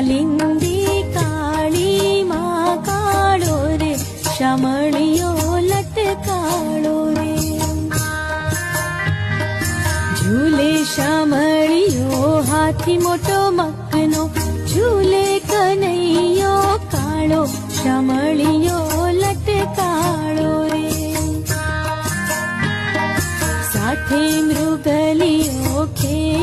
કાલિંદી કાળી માં કાળો રે શામળિયો લટકાળો રે ઝૂલે શામળિયો હાથી મોટો મકનો ઝૂલે કનૈયો કાળો શામળિયો લટકાળો રે સાથે મૃગલિયો ખે